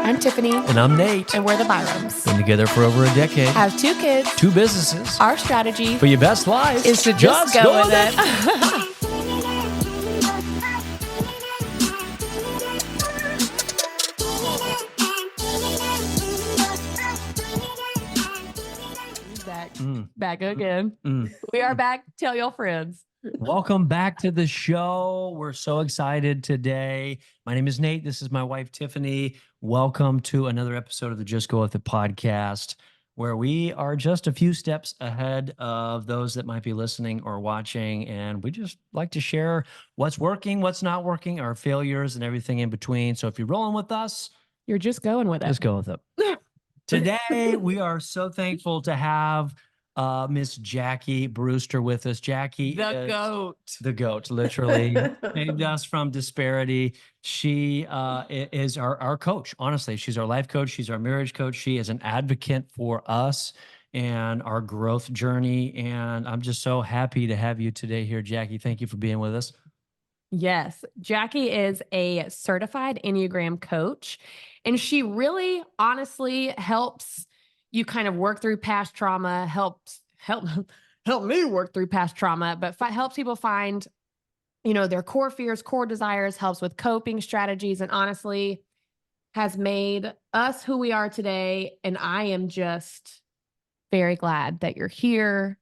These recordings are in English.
I'm Tiffany. And I'm Nate. And we're the Byrams. Been together for over a decade. Have 2 kids. 2 businesses. Our strategy for your best life is to just go with it. Back again. We are back. Tell your friends. Welcome back to the show. We're so excited today. My name is Nate. This is my wife, Tiffany. Welcome to another episode of the Just Go With It podcast, where we are just a few steps ahead of those that might be listening or watching. And we just like to share what's working, what's not working, our failures and everything in between. So if you're rolling with us, you're just going with it. Just go with it. Today, we are so thankful to have Miss Jackie Brewster with us. Jackie, the goat, literally saved us from disparity. She is our coach. Honestly, she's our life coach. She's our marriage coach. She is an advocate for us and our growth journey. And I'm just so happy to have you today here, Jackie. Thank you for being with us. Yes, Jackie is a certified Enneagram coach, and she really honestly helps you kind of work through past trauma, help me work through past trauma, but helps people find, their core fears, core desires, helps with coping strategies, and honestly has made us who we are today. And I am just very glad that you're here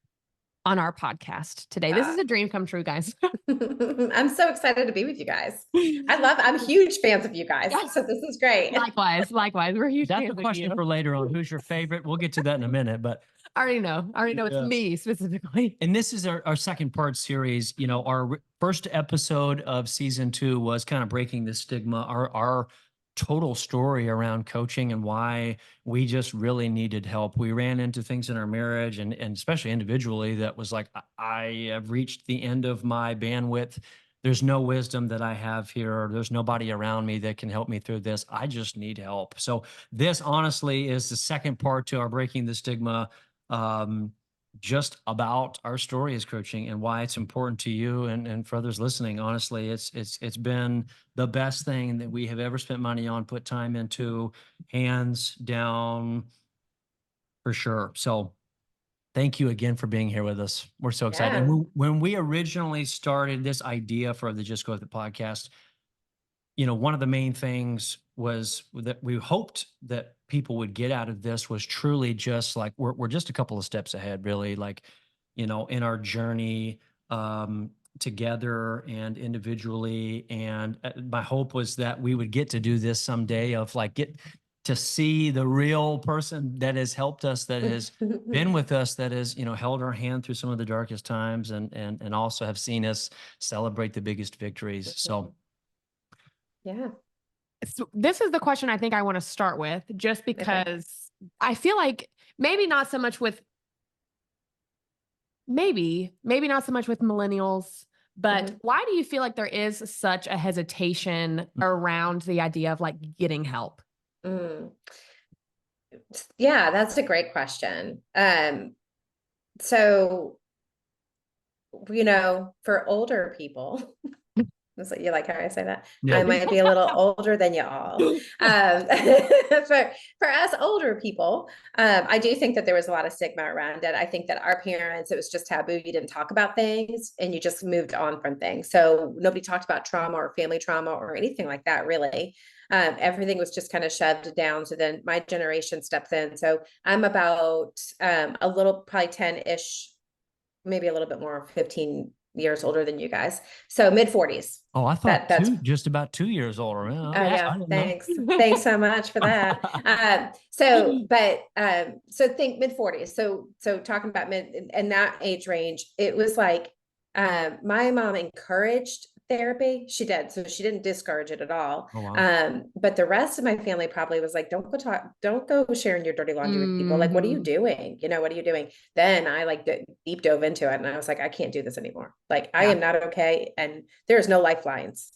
on our podcast today. This is a dream come true, guys. I'm so excited to be with you guys. I'm huge fans of you guys. Yes. So this is great. Likewise. We're huge fans of you. That's a question for later on. Who's your favorite? We'll get to that in a minute, but I already know it's me specifically. And this is our second part series. Our first episode of season 2 was kind of breaking the stigma, our total story around coaching and why we just really needed help. We ran into things in our marriage and especially individually that was like, I have reached the end of my bandwidth. There's no wisdom that I have here. There's nobody around me that can help me through this. I just need help. So this honestly is the second part to our breaking the stigma, just about our story as coaching and why it's important to you and for others listening. Honestly, it's been the best thing that we have ever spent money on, put time into, hands down, for sure. So thank you again for being here with us. We're so excited. Yeah. And when we originally started this idea for the Just Go With It podcast, one of the main things was that we hoped that people would get out of this was truly just like, we're just a couple of steps ahead, really, like, in our journey together and individually. And my hope was that we would get to do this someday, of like, get to see the real person that has helped us, that has been with us, that has, held our hand through some of the darkest times and also have seen us celebrate the biggest victories. So yeah. So this is the question I think I want to start with, just because I feel like maybe not so much with millennials, but why do you feel like there is such a hesitation around the idea of like getting help? Yeah, that's a great question. So, for older people, you like how I say that? Yeah. I might be a little older than you all. For us older people, I do think that there was a lot of stigma around it. I think that our parents, it was just taboo. You didn't talk about things and you just moved on from things. So nobody talked about trauma or family trauma or anything like that, really. Everything was just kind of shoved down. So then my generation steps in. So I'm about a little, probably 10-ish, maybe a little bit more, 15 years older than you guys. So mid-40s. Oh, I thought that's just about 2 years older. Man. Oh yeah. Thanks. Thanks so much for that. So think mid-40s. So talking about mid and that age range, it was like, my mom encouraged therapy. She did. So she didn't discourage it at all. Oh, wow. But the rest of my family probably was like, don't go sharing your dirty laundry with people. Like, what are you doing? What are you doing? Then I deep dove into it and I was like, I can't do this anymore. Like, I am not okay. And there's no lifelines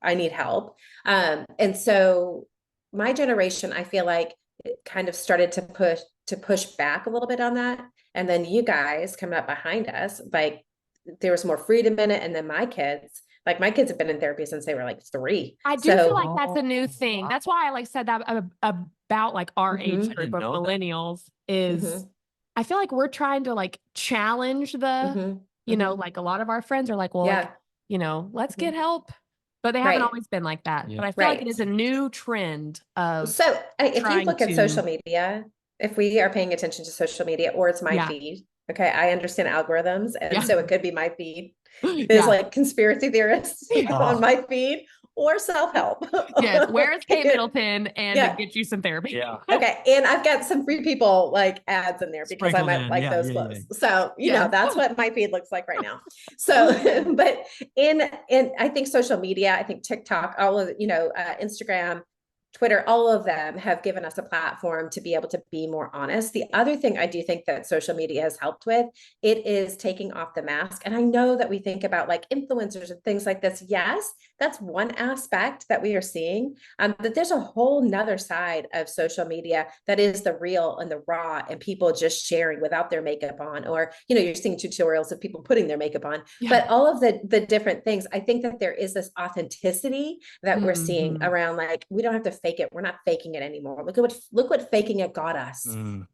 I need help. And so my generation, I feel like it kind of started to push back a little bit on that. And then you guys coming up behind us, like there was more freedom in it. And then my kids, Like my kids have been in therapy since they were like 3. I do feel So like that's a new thing. That's why I like said that about like our age Mhm. group didn't of know that. millennials is Mhm. I feel like we're trying to like challenge the, Mhm. you know, Mhm. like a lot of our friends are like, well, like, Yeah. you know, let's get Mhm. help. But they haven't Right. always been like that. Yeah. But I feel like it Right. is a new trend of So if you trying look at social to, media, if we are paying attention to social media or it's my yeah, feed, okay, I understand algorithms. And yeah, so it could be my feed. There's yeah. like conspiracy theorists on Oh, my feed or self-help. Yes. Where is Kate Middleton and Yeah. get you some therapy? yeah. Okay. And I've got some free people like ads in there because I Sprinkled might in. like Yeah. those Yeah. Yeah. flows. So, Yes. that's what my feed looks like right now. So, but in I think social media, I think TikTok, all of, Instagram, Twitter, all of them have given us a platform to be able to be more honest. The other thing I do think that social media has helped with, it is taking off the mask. And I know that we think about like influencers and things like this. Yes, that's one aspect that we are seeing. But there's a whole nother side of social media that is the real and the raw and people just sharing without their makeup on, or, you're seeing tutorials of people putting their makeup on, Yeah. but all of the different things. I think that there is this authenticity that we're seeing Mhm. around, like, we don't have to fake it. We're not faking it anymore. Look what faking it got us. Mm.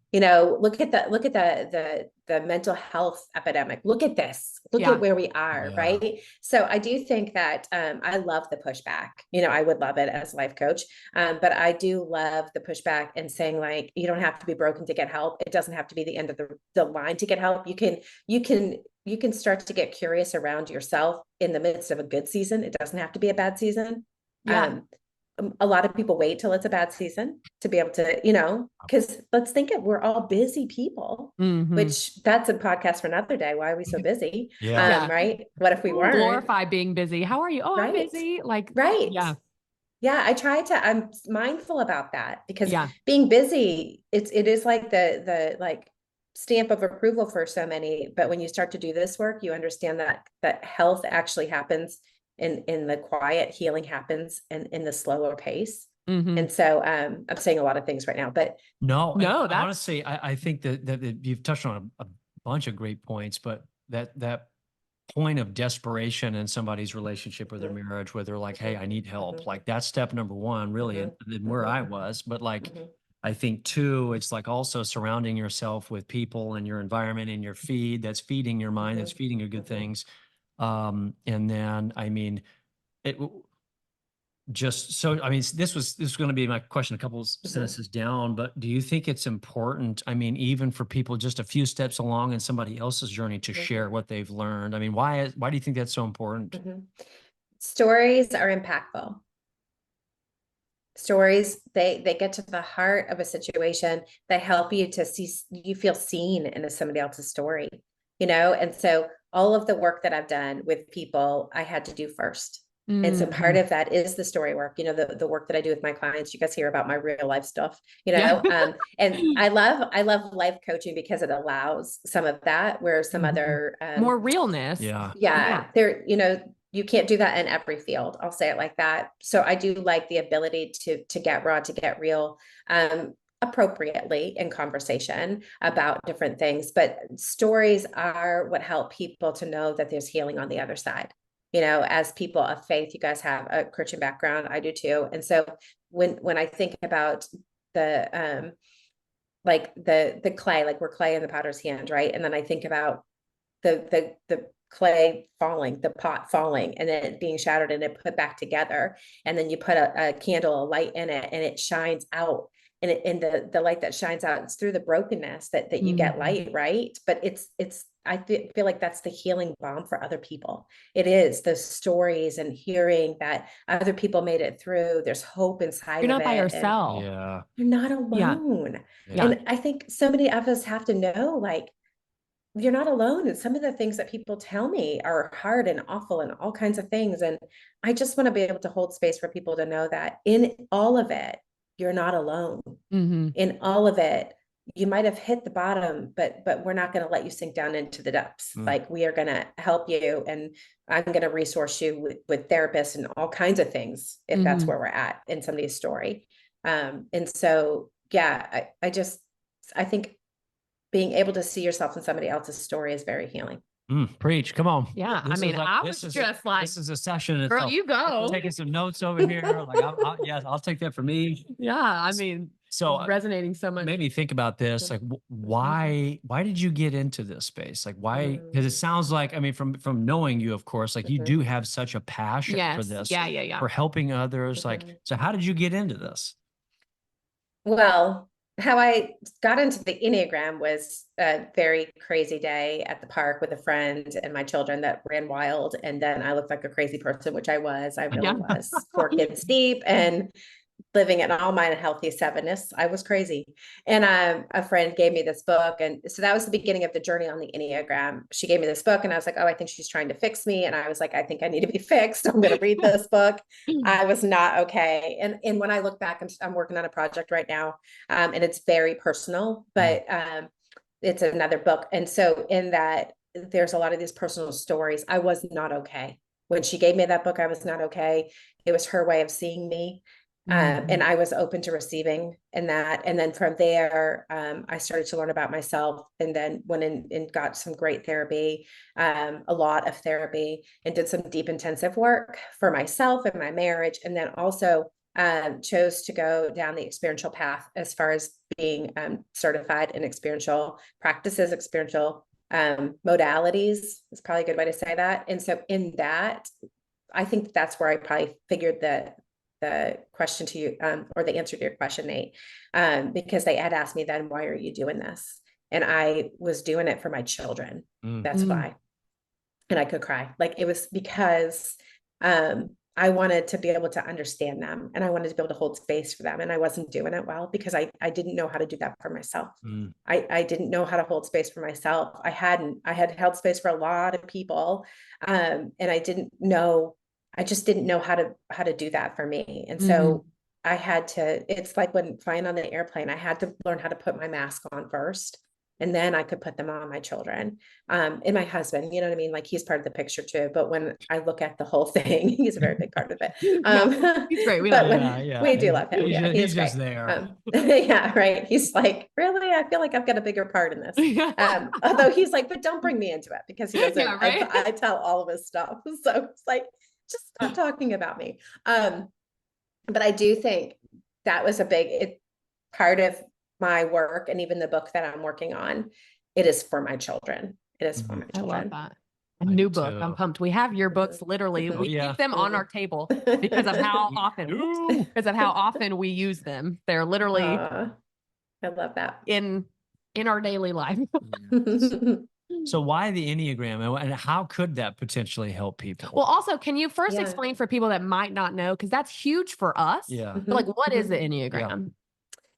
Look at the mental health epidemic. Look at this. Look Yeah. at where we are, Yeah. right? So I do think that I love the pushback. I would love it as a life coach, but I do love the pushback and saying, like, you don't have to be broken to get help. It doesn't have to be the end of the line to get help. You can start to get curious around yourself in the midst of a good season. It doesn't have to be a bad season. Yeah. A lot of people wait till it's a bad season to be able to, because let's think it, we're all busy people, Mhm. which that's a podcast for another day. Why are we so busy? Yeah. Yeah. Right. What if we Don't weren't? glorify being busy. How are you? Oh, I'm Right. busy. Like, Right. yeah. Yeah. I'm mindful about that because Yeah. being busy, it is like the like stamp of approval for so many. But when you start to do this work, you understand that health actually happens in the quiet, healing happens in the slower pace. Mhm. And so I'm saying a lot of things right now, but No, No, that's honestly, I think that you've touched on a bunch of great points, but that point of desperation in somebody's relationship or their Mhm. marriage where they're like, hey, I need help. Mhm. Like that's step number one, really, Mhm. and where I was. But like, Mhm. I think two, it's like also surrounding yourself with people and your environment and your feed that's feeding your mind, that's Mhm. feeding you good Mhm. things. And then, I mean, it just so, I mean, this was going to be my question a couple Mhm. sentences down, but do you think it's important? I mean, even for people just a few steps along in somebody else's journey to Mhm. share what they've learned? I mean, why do you think that's so important? Mhm. Stories are impactful. Stories, they get to the heart of a situation. They help you to see, you feel seen in somebody else's story, and so all of the work that I've done with people, I had to do first. And so part Mhm. of that is the story work, the work that I do with my clients. You guys hear about my real life stuff, Yeah. and I love life coaching because it allows some of that, where some Mhm. other More realness. Yeah. yeah, there, you can't do that in every field. I'll say it like that. So I do like the ability to get raw, to get real, appropriately in conversation about different things. But stories are what help people to know that there's healing on the other side. As people of faith, you guys have a Christian background. I do too. And so when I think about the like the clay, like we're clay in the potter's hand, right? And then I think about the clay falling, the pot falling, and then it being shattered and it put back together. And then you put a candle, a light in it, and it shines out. And the light that shines out, it's through the brokenness that you get Mhm. light, right? But I feel like that's the healing balm for other people. It is the stories and hearing that other people made it through. There's hope inside You're of not by it, and yourself. Yeah. you're not Yeah. alone. Yeah. Yeah. And I think so many of us have to know, like, you're not alone. And some of the things that people tell me are hard and awful and all kinds of things. And I just want to be able to hold space for people to know that in all of it, you're not alone. Mhm. In all of it, you might have hit the bottom, but we're not going to let you sink down into the depths. Mm. Like, we are going to help you, and I'm going to resource you with therapists and all kinds of things if that's Mhm. where we're at in somebody's story. And so, yeah, I think being able to see yourself in somebody else's story is very healing. Preach. Come on. Yeah. I This mean, is like, I this was is just like, this is a session girl, itself. you go. Taking some notes over here. Like, yes, I'll take that for me. Yeah. I mean, So resonating so much. made me think about this. Like, why did you get into this space? Like, why? Because it sounds like, I mean, from knowing you, of course, like you do have such a passion for Yes. this, Yeah. for helping others. Like, so how did you get into this? Well, how I got into the Enneagram was a very crazy day at the park with a friend and my children that ran wild. And then I looked like a crazy person, which I was. I really was. 4 kids deep and living an all mind and healthy sevenness. I was crazy. And a friend gave me this book. And so that was the beginning of the journey on the Enneagram. She gave me this book and I was like, oh, I think she's trying to fix me. And I was like, I think I need to be fixed. I'm going to read this book. I was not okay. And when I look back, I'm working on a project right now. And it's very personal, but it's another book. And so in that, there's a lot of these personal stories. I was not okay. When she gave me that book, I was not okay. It was her way of seeing me. And I was open to receiving in that. And then from there, I started to learn about myself and then went in and got some great therapy, a lot of therapy, and did some deep intensive work for myself and my marriage. And then also chose to go down the experiential path as far as being certified in experiential practices, experiential modalities is probably a good way to say that. And so in that, I think that's where I probably figured that the question to you, or the answer to your question, Nate, because they had asked me then, why are you doing this? And I was doing it for my children. That's why. And I could cry. Like it was because I wanted to be able to understand them and I wanted to be able to hold space for them. And I wasn't doing it well because I didn't know how to do that for myself. I didn't know how to hold space for myself. I had held space for a lot of people. And I just didn't know how to do that for me. And so I had to, it's like when flying on the airplane, I had to learn how to put my mask on first. And then I could put them on my children, and my husband, you know what I mean? Like he's part of the picture too. But when I look at the whole thing, he's a very big part of it. He's great. We But love him. we do love him. He's great. just there. Yeah, right. He's like, really? I feel like I've got a bigger part in this. Although he's like, but don't bring me into it because he doesn't. right? I tell all of his stuff. So it's like, just stop talking about me. But I do think that was a big part of my work, and even the book that I'm working on, it is for my children. It is for my children. I love that. A new book. I'm pumped. We have your books literally. We keep them on our table because of how often we use them. They're literally I love that in our daily life. So why the Enneagram and how could that potentially help people? Well, also, can you first explain for people that might not know, because that's huge for us. Yeah. But like, what is the Enneagram?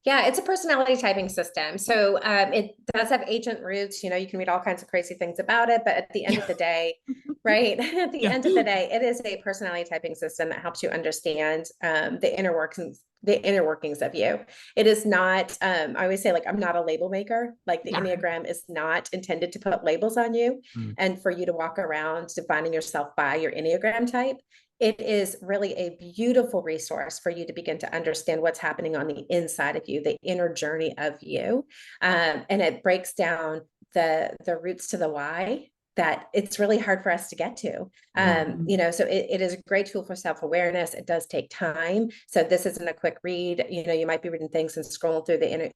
Yeah, it's a personality typing system. So it does have ancient roots. You know, you can read all kinds of crazy things about it, but at the end of the day, right? At the end of the day, it is a personality typing system that helps you understand the inner workings of you. It is not, I always say, like, I'm not a label maker. Like the Enneagram is not intended to put labels on you and for you to walk around defining yourself by your Enneagram type. It is really a beautiful resource for you to begin to understand what's happening on the inside of you, the inner journey of you. And it breaks down the roots to the why that it's really hard for us to get to. You know, so it is a great tool for self-awareness. It does take time. So this isn't a quick read. You know, you might be reading things and scrolling through the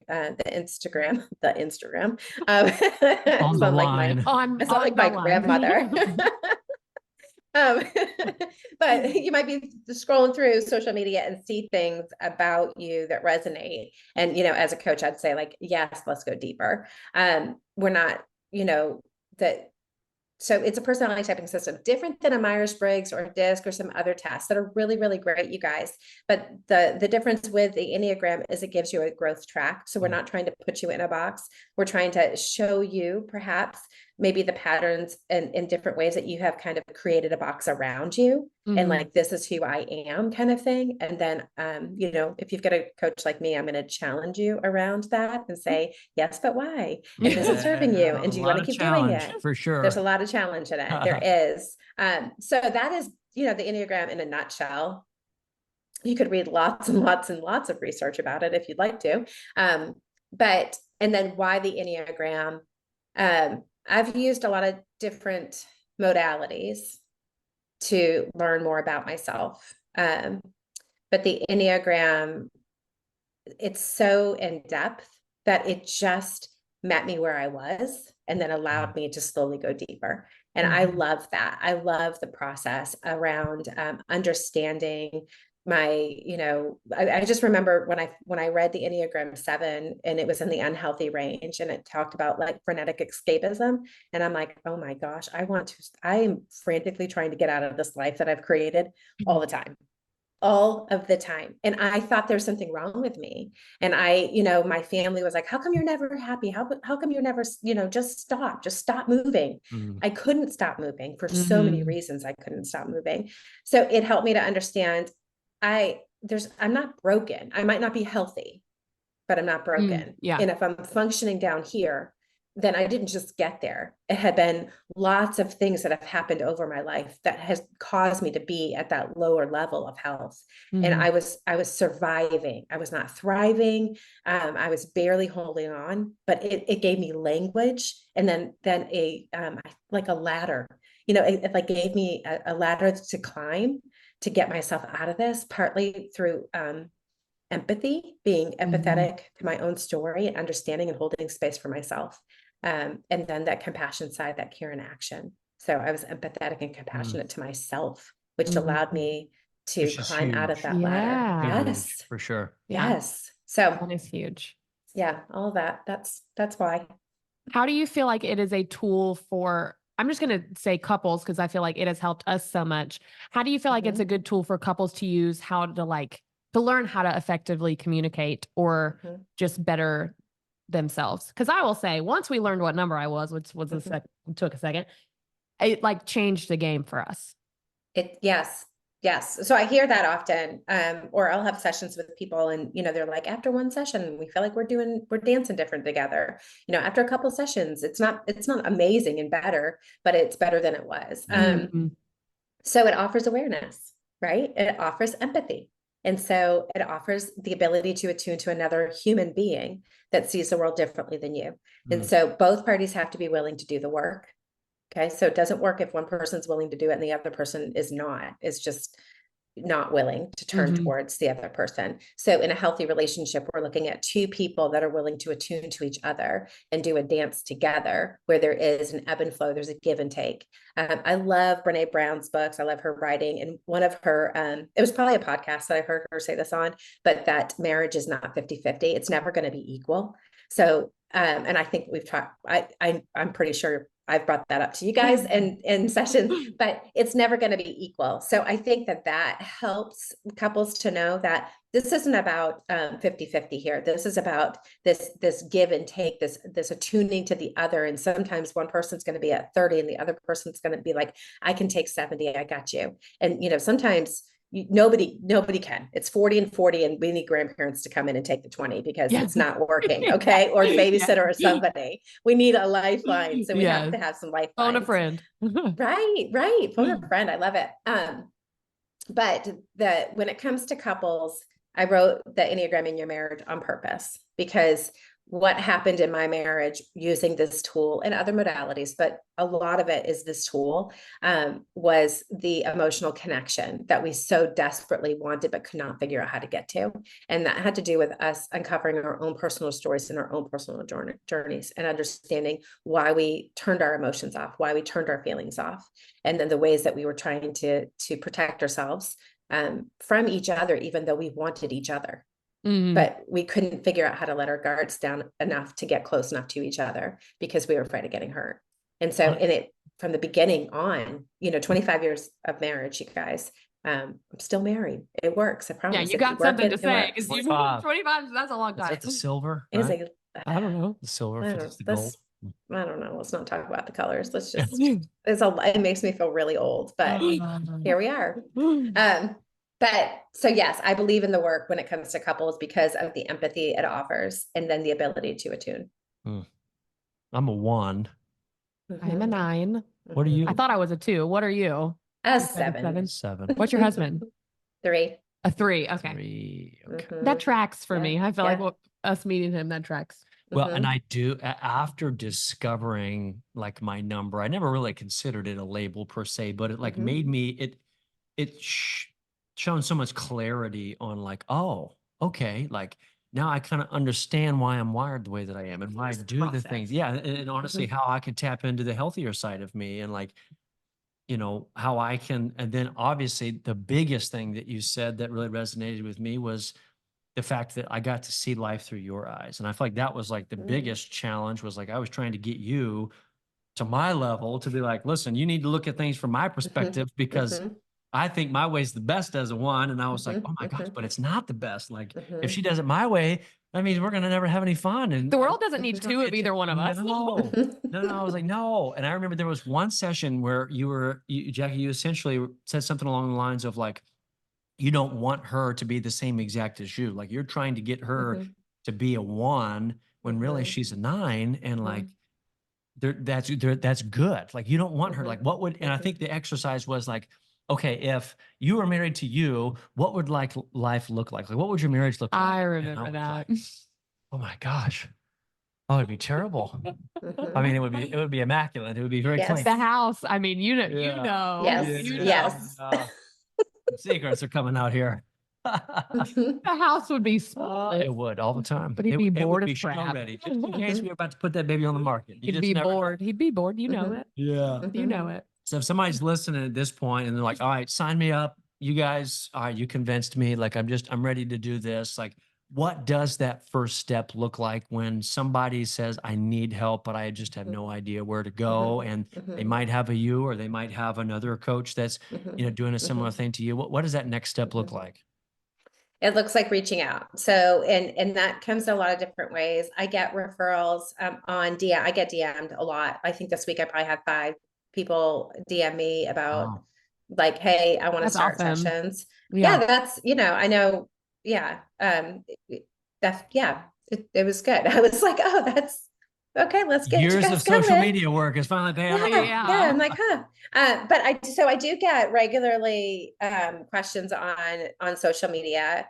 Instagram. On the line. I sound like my grandmother. But you might be scrolling through social media and see things about you that resonate. And, you know, as a coach, I'd say, like, yes, let's go deeper. We're not, you know, so it's a personality typing system, different than a Myers-Briggs or a DISC or some other tests that are really, really great, you guys. But the difference with the Enneagram is it gives you a growth track. So we're not trying to put you in a box. We're trying to show you perhaps maybe the patterns in different ways that you have kind of created a box around you. And like, this is who I am kind of thing. And then, you know, if you've got a coach like me, I'm going to challenge you around that and say, yes, but why? And is it serving you? And do you want to keep doing it? For sure. There's a lot of challenge in it. There is. So that is, you know, the Enneagram in a nutshell. You could read lots and lots and lots of research about it if you'd like to. And then why the Enneagram? I've used a lot of different modalities to learn more about myself. But the Enneagram, it's so in depth that it just met me where I was and then allowed me to slowly go deeper. And I love that. I love the process around understanding my, I just remember when I read the Enneagram 7 and it was in the unhealthy range and it talked about like frenetic escapism. And I'm like, oh my gosh, I am frantically trying to get out of this life that I've created all the time. All of the time. And I thought there's something wrong with me. And my family was like, how come you're never happy? How come you're never, just stop moving. I couldn't stop moving for so many reasons. I couldn't stop moving. So it helped me to understand I'm not broken. I might not be healthy, but I'm not broken. Yeah. And if I'm functioning down here, then I didn't just get there. It had been lots of things that have happened over my life that has caused me to be at that lower level of health. And I was surviving. I was not thriving. I was barely holding on, but it gave me language. And then like a ladder, it like gave me a ladder to climb to get myself out of this, partly through empathy, being empathetic to my own story and understanding and holding space for myself. And then that compassion side, that care and action. So I was empathetic and compassionate to myself, which allowed me to climb out of that ladder. Yes, for sure. Yes. So that is huge. Yeah, all of that. That's why. How do you feel like it is a tool for, I'm just going to say couples, because I feel like it has helped us so much. How do you feel like it's a good tool for couples to use, how to learn how to effectively communicate or just better themselves? Because I will say, once we learned what number I was, which was took a second, it like changed the game for us. Yes. So I hear that often, or I'll have sessions with people and, they're like, after one session, we feel like we're dancing different together. After a couple of sessions, it's not amazing and better, but it's better than it was. So it offers awareness, right? It offers empathy. And so it offers the ability to attune to another human being that sees the world differently than you. And so both parties have to be willing to do the work. Okay. So it doesn't work if one person's willing to do it and the other person is just not willing to turn towards the other person. So in a healthy relationship, we're looking at two people that are willing to attune to each other and do a dance together where there is an ebb and flow. There's a give and take. I love Brene Brown's books. I love her writing. And one of her, it was probably a podcast that I heard her say this on, but that marriage is not 50-50. It's never going to be equal. So, and I think we've talked, I'm pretty sure I've brought that up to you guys in sessions, but it's never going to be equal. So I think that helps couples to know that this isn't about 50-50 here. This is about this give and take, this attuning to the other. And sometimes one person's going to be at 30 and the other person's going to be like, I can take 70. I got you. And, sometimes nobody can. It's 40 and 40 and we need grandparents to come in and take the 20 because it's not working. Okay. Or the babysitter or somebody. We need a lifeline. So we have to have some lifelines. Phone a friend. Right. Phone a friend. I love it. But when it comes to couples, I wrote the Enneagram in Your Marriage on purpose because what happened in my marriage using this tool and other modalities, but a lot of it is this tool, was the emotional connection that we so desperately wanted, but could not figure out how to get to. And that had to do with us uncovering our own personal stories and our own personal journeys and understanding why we turned our emotions off, why we turned our feelings off. And then the ways that we were trying to protect ourselves from each other, even though we wanted each other. But we couldn't figure out how to let our guards down enough to get close enough to each other because we were afraid of getting hurt. And so from the beginning on, 25 years of marriage, you guys, I'm still married. It works. I promise. Yeah, you got something to say because 25. 25, that's a long time. Is that the silver? It's Right? like, I don't know. The silver I versus the gold. don't know. Let's not talk about the colors. Let's just, it makes me feel really old, but here we are. But so yes, I believe in the work when it comes to couples because of the empathy it offers and then the ability to attune. I'm a 1. I'm a 9. What are you? I thought I was a 2. What are you? A 7. 7. What's your husband? 3. A 3. Okay. 3. Okay. That tracks for me. I feel like us meeting him, that tracks. Well, and I do after discovering like my number, I never really considered it a label per se, but it like made me it shown so much clarity on like, oh, okay, like now I kind of understand why I'm wired the way that I am and why I do the things. Yeah, and honestly, how I can tap into the healthier side of me and like, how I can. And then obviously the biggest thing that you said that really resonated with me was the fact that I got to see life through your eyes. And I feel like that was like the biggest challenge was like I was trying to get you to my level to be like, listen, you need to look at things from my perspective because I think my way is the best as a one. And I was like, oh my gosh, but it's not the best. Like if she does it my way, that means we're going to never have any fun. And The world doesn't need two of either one of us. No. I was like, no. And I remember there was one session where Jackie, you essentially said something along the lines of like, you don't want her to be the same exact as you. Like you're trying to get her to be a one when really she's a 9. And like, that's good. Like you don't want her, like what would, and I think the exercise was like, okay, if you were married to you, what would like life look like? Like, what would your marriage look like? I remember that. Like, oh my gosh. Oh, it'd be terrible. I mean, it would be immaculate. It would be very clean. The house. I mean, Yes. Secrets are coming out here. The house would be small. It would all the time. But he'd be bored as show crap. ready, just in case we were about to put that baby on the market. He'd be bored. He'd be bored. You know it. Yeah. You know it. So if somebody's listening at this point and they're like, all right, sign me up. You guys, all right, you convinced me. Like, I'm ready to do this. Like, what does that first step look like when somebody says, I need help, but I just have no idea where to go? And they might have you, or they might have another coach that's, doing a similar thing to you. What does that next step look like? It looks like reaching out. So, and that comes in a lot of different ways. I get referrals on DM. I get DM'd a lot. I think this week I probably had 5 people DM me about like, hey, I want to start sessions. Yeah, that's, I know. Yeah. It was good. I was like, oh, that's okay. Let's get years of social media work is finally paying off. Yeah. I'm like, but I do get regularly questions on social media.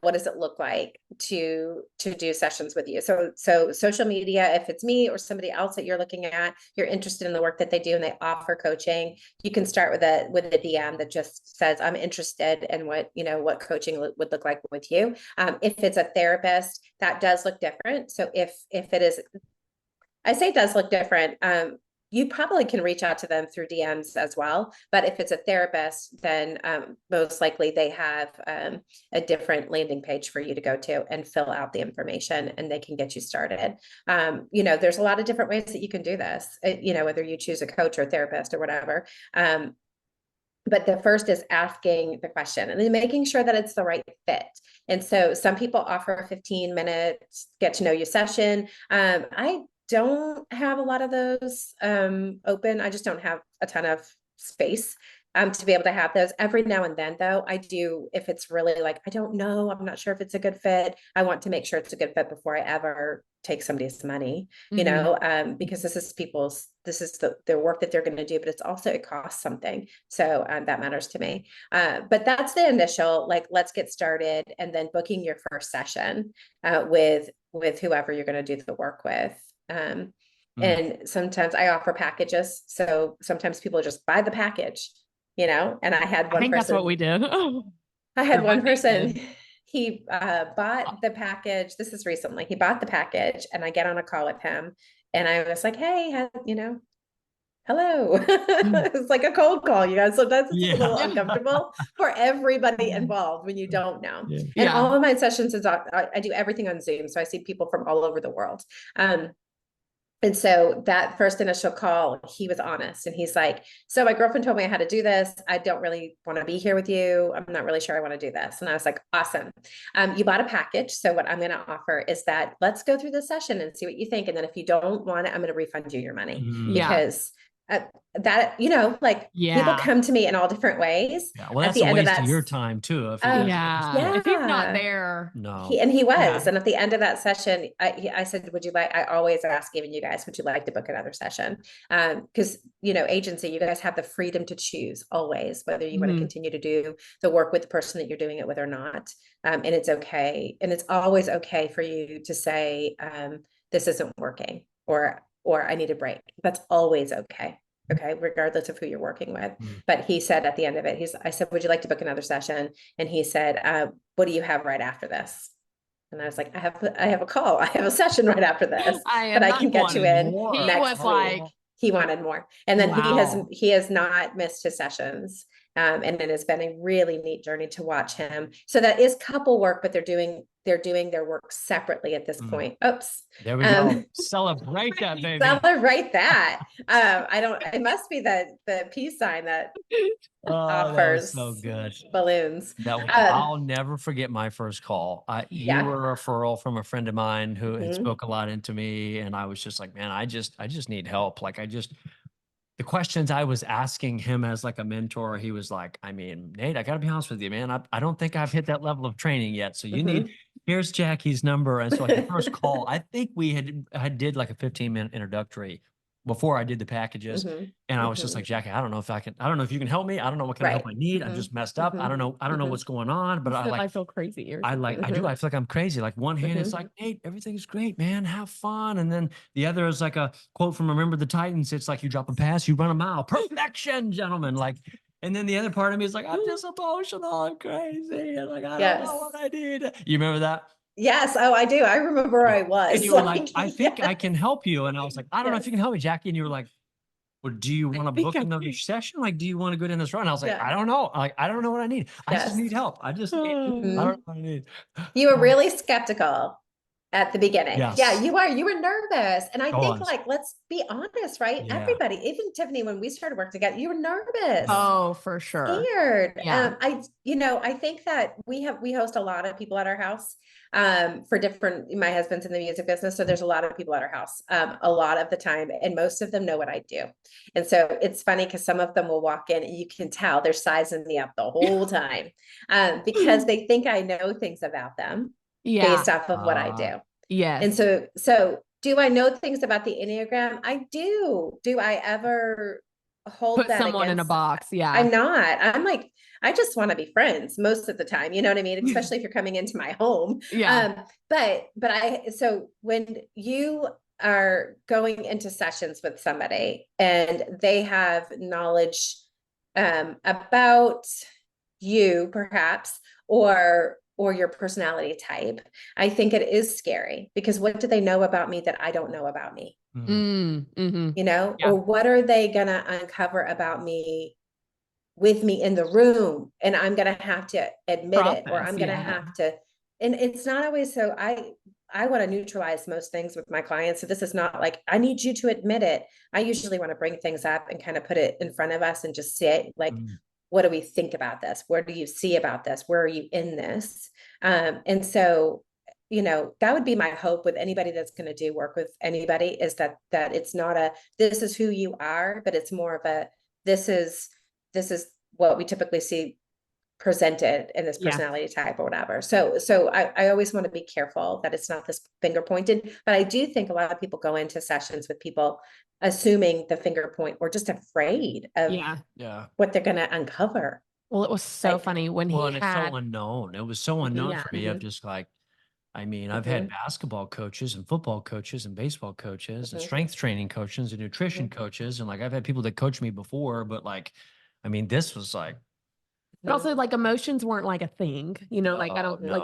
What does it look like to do sessions with you? So social media, if it's me or somebody else that you're looking at, you're interested in the work that they do and they offer coaching, you can start with a DM that just says, I'm interested in what coaching would look like with you. If it's a therapist, that does look different. So if it is, I say it does look different. You probably can reach out to them through DMs as well. But if it's a therapist, then most likely they have a different landing page for you to go to and fill out the information, and they can get you started. There's a lot of different ways that you can do this, whether you choose a coach or a therapist or whatever. But the first is asking the question and then making sure that it's the right fit. And so some people offer a 15-minute get to know you session. I don't have a lot of those open. I just don't have a ton of space to be able to have those. Every now and then, though, I do, if it's really like, I don't know, I'm not sure if it's a good fit. I want to make sure it's a good fit before I ever take somebody's money, because this is the work that they're going to do, but it's also, it costs something. So that matters to me. But that's the initial, like, let's get started, and then booking your first session with whoever you're going to do the work with. And sometimes I offer packages. So sometimes people just buy the package, and I had one person. That's what we did. I had one person, he bought the package. This is recently. He bought the package, and I get on a call with him, and I was like, hey, hello. It's like a cold call, you guys. Sometimes it's a little uncomfortable for everybody involved when you don't know. And all of my sessions I do everything on Zoom. So I see people from all over the world. And so that first initial call, he was honest, and he's like, so my girlfriend told me I had to do this. I don't really want to be here with you. I'm not really sure I want to do this. And I was like, awesome. You bought a package. So what I'm going to offer is that let's go through the session and see what you think. And then if you don't want it, I'm going to refund you your money because people come to me in all different ways. Yeah. Well, that's a waste of your time too. If you're not there. No. He was. And at the end of that session, I said, I always ask even you guys, would you like to book another session? Because, agency, you guys have the freedom to choose always, whether you want to continue to do the work with the person that you're doing it with or not. And it's okay. And it's always okay for you to say, this isn't working, or I need a break. That's always okay. Okay, regardless of who you're working with. But he said at the end of it, I said, would you like to book another session? And he said, what do you have right after this? And I was like, I have a call. I have a session right after this, but I can get you in next week. He wanted more. And then he has not missed his sessions. And it has been a really neat journey to watch him. So that is couple work, but they're doing their work separately at this point. Oops. There we go. Celebrate that, baby. Celebrate that. It must be the peace sign that offers so good. balloons. I'll never forget my first call. You were a referral from a friend of mine who had spoke a lot into me. And I was just like, man, I just need help. Like the questions I was asking him as like a mentor, he was like, I mean, Nate, I got to be honest with you, man. I don't think I've hit that level of training yet. So here's Jackie's number. And so like the first call, I think I did like a 15-minute introductory before I did the packages. And I was just like, Jackie, I don't know if you can help me. I don't know what kind of help I need. I'm just messed up. I don't know what's going on, but I feel crazy. I feel like I'm crazy. Like one hand, it's like, Nate, everything's great, man. Have fun. And then the other is like a quote from Remember the Titans. It's like, you drop a pass, you run a mile. Perfection, gentlemen. Like, and then the other part of me is like, I'm just emotional. I'm crazy. And like, I don't know what I need. You remember that? Yes. Oh, I do. I remember where I was. And you were like, I think I can help you. And I was like, I don't know if you can help me, Jackie. And you were like, well, do you want to book another session? Like, do you want to go down this run? I was like, I don't know. Like, I don't know what I need. I just need help. I don't know what I need. You were really skeptical at the beginning. Yes. Yeah, you are. You were nervous. And I think like, let's be honest, right? Yeah. Everybody, even Tiffany, when we started working together, you were nervous. Oh, for sure. Scared. Yeah. I think that we host a lot of people at our house my husband's in the music business. So there's a lot of people at our house a lot of the time, and most of them know what I do. And so it's funny because some of them will walk in and you can tell they're sizing me up the whole time because they think I know things about them based off of what I do. Yes. And so do I know things about the Enneagram? I do. Do I ever put someone in a box? Yeah. I'm not. I'm like, I just want to be friends most of the time. You know what I mean? Especially if you're coming into my home. Yeah. So when you are going into sessions with somebody and they have knowledge about you perhaps, or your personality type, I think it is scary because what do they know about me that I don't know about me? You know, or what are they going to uncover about me with me in the room, and I'm going to have to admit it, or I'm going to have to, and it's not always so. I want to neutralize most things with my clients. So this is not like, I need you to admit it. I usually want to bring things up and kind of put it in front of us and just say, like, what do we think about this? What do you see about this? Where are you in this? And so, that would be my hope with anybody that's going to do work with anybody, is that it's not this is who you are, but it's more of this is what we typically see presented in this personality type or whatever. So I always want to be careful that it's not this finger pointed, but I do think a lot of people go into sessions with people assuming the finger point, or just afraid of what they're going to uncover. Well, it was so funny when it's so unknown. It was so unknown for me. Of just like, I mean, I've had basketball coaches and football coaches and baseball coaches and strength training coaches and nutrition coaches. And like, I've had people that coach me before, but like, I mean, this was like, but also like emotions weren't like a thing, like I don't like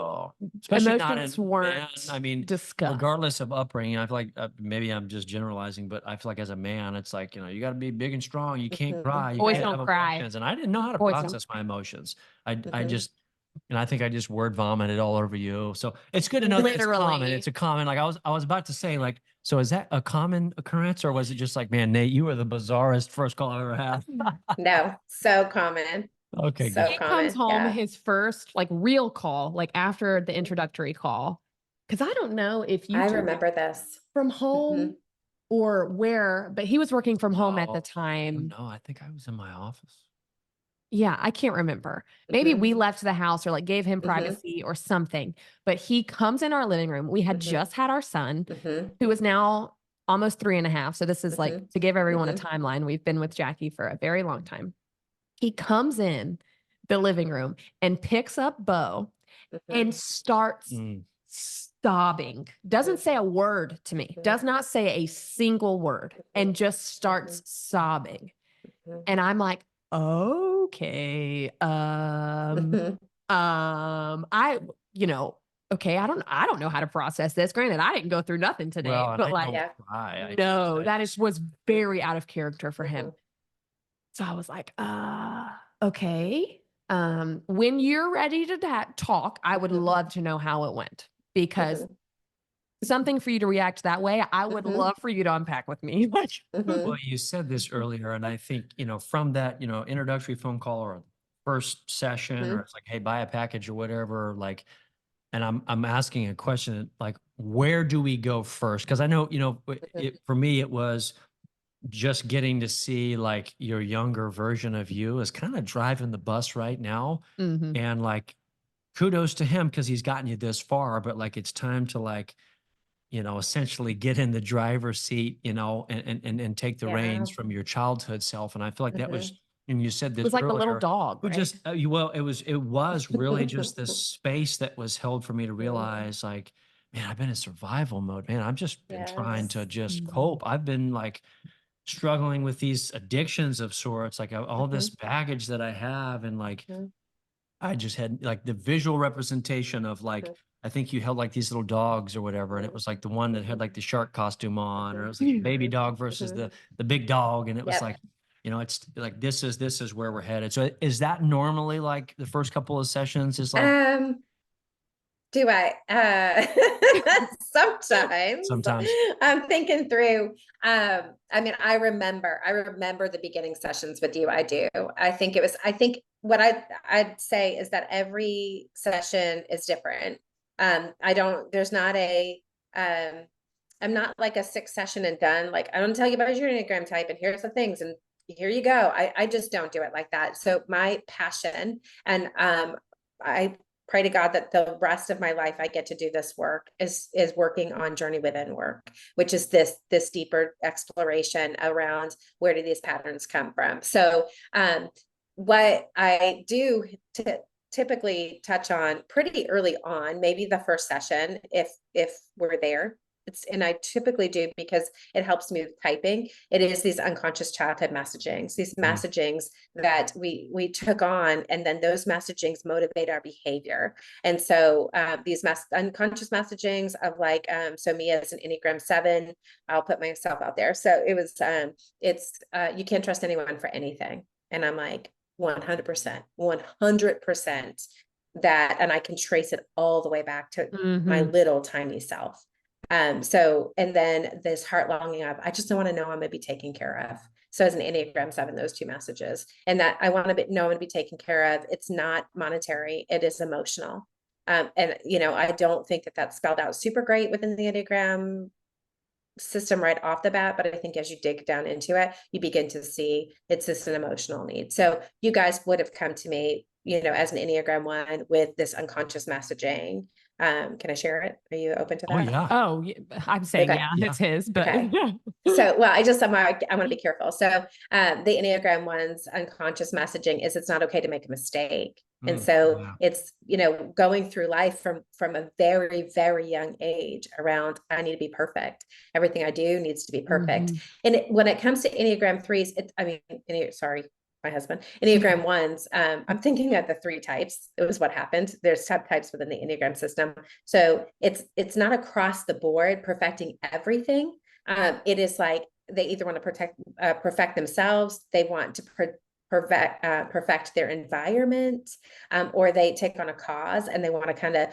especially emotions weren't. Man, I mean, discussed. Regardless of upbringing, I feel like maybe I'm just generalizing, but I feel like as a man, it's like, you got to be big and strong. You can't cry. You Always can't don't cry. Emotions. And I didn't know how to process my emotions. I think I just word vomited all over you. So it's good to know that it's common. It's a common, like I was about to say, like, so is that a common occurrence, or was it just like, man, Nate, you were the bizarrest first call I ever had? No, so common. Okay. So he comes home his first like real call, like after the introductory call. Cause I don't know if you remember this from home or where, but he was working from home at the time. No, I think I was in my office. Yeah, I can't remember. Maybe we left the house or like gave him privacy or something, but he comes in our living room. We had just had our son who is now almost 3.5. So this is like, to give everyone a timeline, we've been with Jackie for a very long time. He comes in the living room and picks up Bo and starts sobbing, doesn't say a word to me, does not say a single word, and just starts sobbing. And I'm like, okay, I, okay, I don't know how to process this. Granted, I didn't go through nothing today, Well, and but I like, don't Yeah. cry. no, was very out of character for him. So I was like, okay. When you're ready to talk, I would love to know how it went, because something for you to react that way, I would love for you to unpack with me. Like, Well, you said this earlier, and I think, from that, introductory phone call or first session, or it's like, hey, buy a package or whatever, like, and I'm asking a question like, where do we go first? Because I know, for me, it was just getting to see like your younger version of you is kind of driving the bus right now. mhm. And like, kudos to him because he's gotten you this far, but like, it's time to like, essentially get in the driver's seat, and take the Yeah. reins from your childhood self. And I feel like that was, and you said It was this like a little earlier, dog, we right? just, well, it was really just this space that was held for me to realize like, man, I've been in survival mode, man. I've just been trying to Yes. just Mhm. cope. I've been like struggling with these addictions of sorts, like all this baggage that I have. And like, I just had like the visual representation of like, I think you held like these little dogs or whatever, and it was like the one that had like the shark costume on, or it was like the baby dog versus the big dog, and it was Yep. like, it's like this is where we're headed. So is that normally like the first couple of sessions is like Do I? Sometimes sometimes? I'm thinking through. I mean, I remember the beginning sessions with you. I do. I think what I'd say is that every session is different. There's not I'm not like a 6 session and done. Like, I don't tell you about your Enneagram type and here's the things and here you go. I just don't do it like that. So my passion and, I pray to God that the rest of my life I get to do this work is working on journey within work, which is this deeper exploration around where do these patterns come from. So what I do typically touch on pretty early on, maybe the first session, if we're there. And I typically do because it helps me with typing. It is these unconscious childhood messagings, these messagings that we took on, and then those messagings motivate our behavior. And so these unconscious messagings of like, so me as an Enneagram 7, I'll put myself out there. So it was, you can't trust anyone for anything. And I'm like, 100%, 100% that, and I can trace it all the way back to my little tiny self. So, and then this heart longing of, I just don't want to know I'm going to be taken care of. So as an Enneagram 7, those two messages, and that I want to know I'm going to be taken care of. It's not monetary. It is emotional. And, I don't think that that's spelled out super great within the Enneagram system right off the bat, but I think as you dig down into it, you begin to see it's just an emotional need. So you guys would have come to me, as an Enneagram 1 with this unconscious messaging. Can I share it? Are you open to Oh that? yeah. Oh, I'm saying, Okay. yeah, it's his, but Okay. So, well, I want to be careful. So, the Enneagram 1's unconscious messaging is it's not okay to make a mistake. And so Yeah. it's, going through life from a very, very young age around, I need to be perfect. Everything I do needs to be perfect. And when it comes to Enneagram 3s, sorry, my husband, Enneagram 1s, I'm thinking of the 3 types. It was what happened. There's subtypes within the Enneagram system. So it's not across the board perfecting everything. It is like they either want to perfect themselves, they want to perfect their environment, or they take on a cause and they want to kind of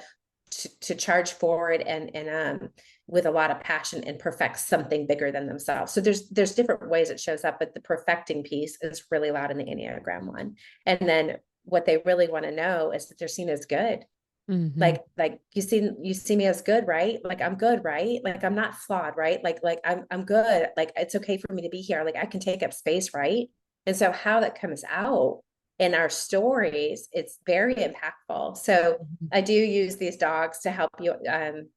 to charge forward and with a lot of passion and perfect something bigger than themselves. So there's different ways it shows up, but the perfecting piece is really loud in the Enneagram 1. And then what they really want to know is that they're seen as good. Like you see me as good, right? Like I'm good, right? Like I'm not flawed, right? Like I'm good. Like it's okay for me to be here. Like I can take up space, right? And so how that comes out in our stories, it's very impactful. So I do use these dogs to help you,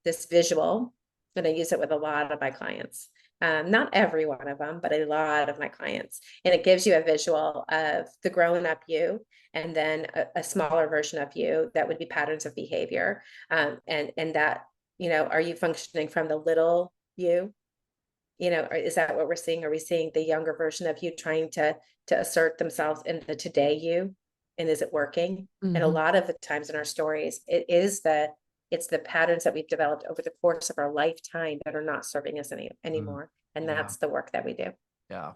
this visual, and I use it with a lot of my clients. Not every one of them, but a lot of my clients. And it gives you a visual of the grown up you, and then a smaller version of you that would be patterns of behavior. And that are you functioning from the little you? Or is that what we're seeing? Are we seeing the younger version of you trying to assert themselves in the today you? And is it working? And a lot of the times in our stories, it's the patterns that we've developed over the course of our lifetime that are not serving us anymore. And Yeah. that's the work that we do. Yeah.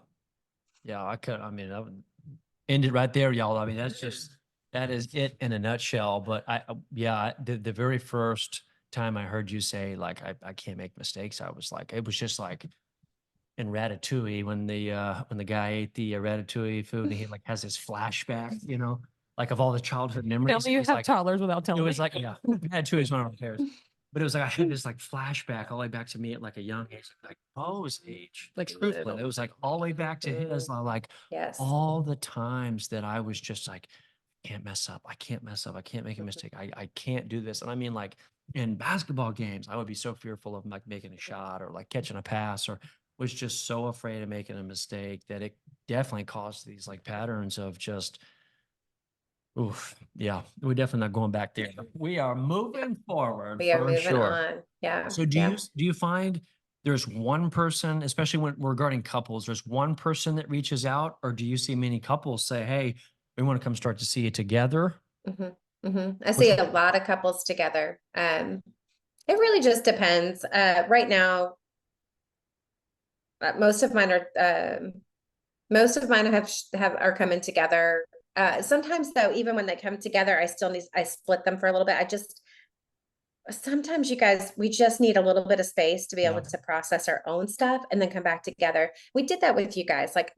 Yeah. I would end it right there, y'all. I mean, that is it in a nutshell. But the very first time I heard you say, like, I can't make mistakes, I was like, it was just like in Ratatouille when the guy ate the ratatouille food and he like has this flashback, like of all the childhood Tell memories. me you have toddlers without telling It was me. like, yeah, Ratatouille is one of my favorites. But it was like I had this like flashback all the way back to me at like a young age, like Bo's age. Like truthfully, it was like all the way back to his, like Yes. all the times that I was just like, can't mess up. I can't mess up. I can't make a mistake. I can't do this. And I mean, like in basketball games, I would be so fearful of like making a shot or like catching a pass, or was just so afraid of making a mistake that it definitely caused these like patterns of just, oof, yeah, we're definitely not going back there. We are moving forward. We are for moving sure. on. Yeah. So do you find there's one person, especially when regarding couples, there's one person that reaches out, or do you see many couples say, hey, we want to come start to see it together? I see a lot of couples together. It really just depends. Right now, most of mine are coming together. Sometimes though, even when they come together, I split them for a little bit. Sometimes you guys, we just need a little bit of space to be able to process our own stuff and then come back together. We did that with you guys. Like,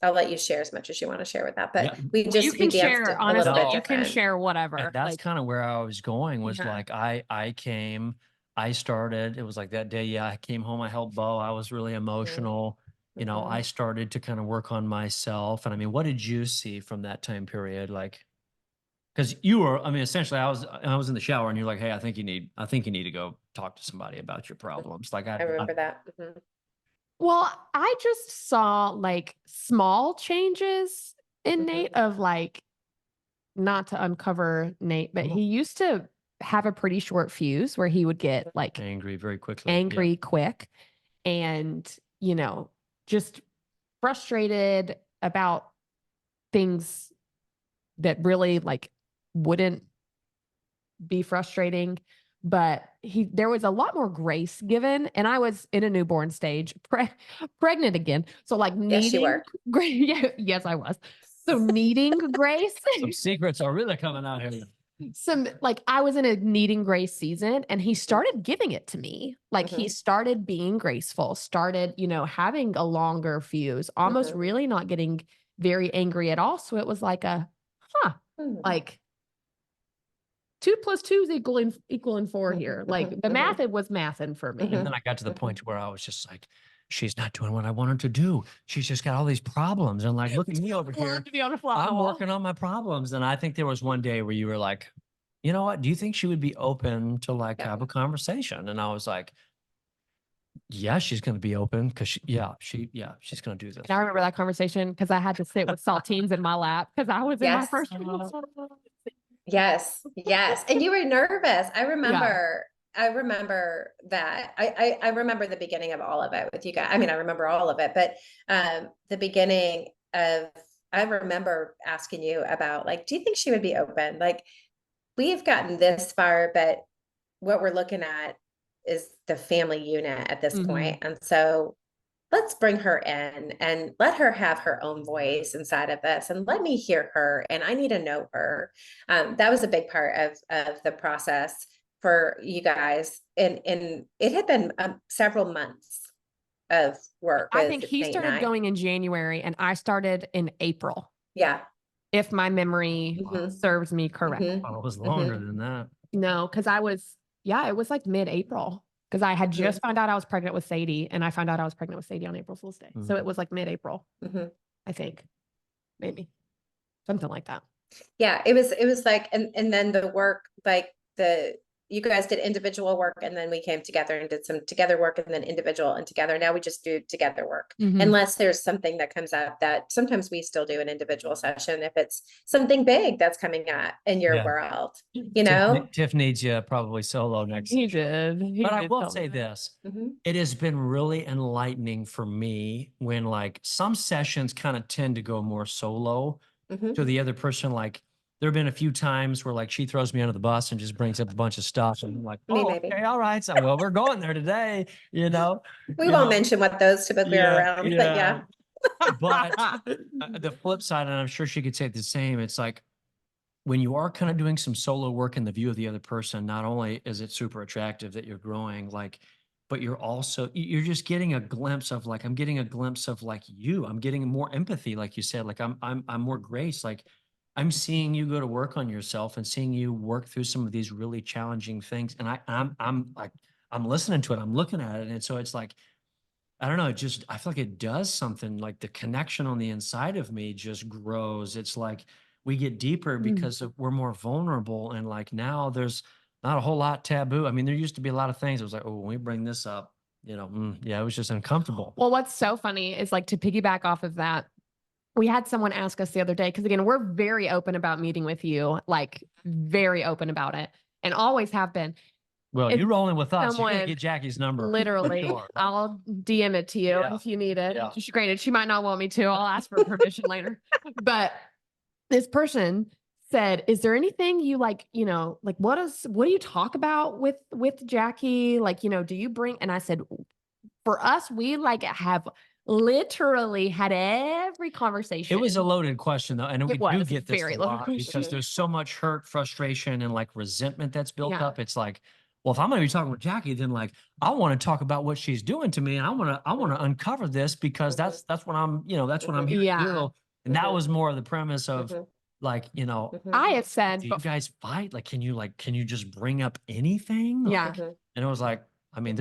I'll let you share as much as you want to share with that, but you can share, honestly, you can share whatever. And that's kind of where I was going, was like, I came, I started, it was like that day. Yeah. I came home, I helped Bo. I was really emotional. I started to kind of work on myself. And I mean, what did you see from that time period? Like, because you were, I mean, essentially I was in the shower and you're like, hey, I think you need to go talk to somebody about your problems. Like I remember that. Well, I just saw like small changes in Nate of like, not to uncover Nate, but he used to have a pretty short fuse where he would get like angry very quickly, quick, and, just frustrated about things that really like wouldn't be frustrating. But there was a lot more grace given, and I was in a newborn stage, pregnant again. So like Yes, you were. Yes, I was. So needing grace. Some secrets are really coming out here. I was in a needing grace season, and he started giving it to me. Like he started being graceful, started, having a longer fuse, almost really not getting very angry at all. So it was like like 2 + 2 is equaling 4 here. Like the math, it was mathing for me. And then I got to the point where I was just like, she's not doing what I want her to do. She's just got all these problems. And like, look at me over here. To be on a flat I'm wall. working on my problems. And I think there was one day where you were like, you know what? Do you think she would be open to like have a conversation? And I was like, yeah, she's going to be open because she's going to do this. And I remember that conversation because I had to sit with saltines in my lap because I was in my first. Yes. And you were nervous. I remember that. I remember the beginning of all of it with you guys. I mean, I remember all of it, but the beginning of, I remember asking you about like, do you think she would be open? Like, we've gotten this far, but what we're looking at is the family unit at this point. And so let's bring her in and let her have her own voice inside of this, and let me hear her. And I need to know her. That was a big part of the process for you guys. And it had been several months of work. I think he started going in January and I started in April. Yeah. If my memory serves me correctly. Well, it was longer than that. No, because it was like mid-April. Because I had just found out I was pregnant with Sadie, and I found out I was pregnant with Sadie on April Fool's Day. So it was like mid-April, I think, maybe something like that. Yeah, it was like, and then the work, like you guys did individual work, and then we came together and did some together work, and then individual and together. Now we just do together work, unless there's something that comes up that sometimes we still do an individual session if it's something big that's coming up in your world, you know. Tiff needs you probably solo next. He did. But I will say this. It has been really enlightening for me when like some sessions kind of tend to go more solo to the other person. Like there have been a few times where like she throws me under the bus and just brings up a bunch of stuff, and I'm like, oh, okay, all right. So well, we're going there today, you know. We won't mention what those typically are around, but yeah. But the flip side, and I'm sure she could say the same, it's like when you are kind of doing some solo work in the view of the other person, not only is it super attractive that you're growing, like, but you're just getting a glimpse of like, I'm getting a glimpse of like you, I'm getting more empathy. Like you said, like I'm more grace. Like I'm seeing you go to work on yourself and seeing you work through some of these really challenging things. And I'm like, I'm listening to it. I'm looking at it. And so it's like, I don't know, I feel like it does something, like the connection on the inside of me just grows. It's like we get deeper because we're more vulnerable. And like now there's not a whole lot taboo. I mean, there used to be a lot of things. It was like, oh, when we bring this up, you know, yeah, it was just uncomfortable. Well, what's so funny is like to piggyback off of that. We had someone ask us the other day, because again, we're very open about meeting with you, like very open about it, and always have been. Well, you're rolling with us. You're gonna get Jackie's number. Literally, sure. I'll DM it to you if you need it. Granted, she might not want me to. I'll ask for permission later. But this person said, "Is there anything you like? You know, like what do you talk about with Jackie? Like, you know, do you bring?" And I said, "For us, we like have literally had every conversation." It was a loaded question though, and we do get this very a lot because there's so much hurt, frustration, and like resentment that's built up. It's like, well, if I'm going to be talking with Jackie, then like I want to talk about what she's doing to me, and I want to uncover this because that's what I'm, you know, that's what I'm here to do. And that was more of the premise of like, you know, I had said, do you guys fight? Like, can you just bring up anything? Like, and it was like, I mean,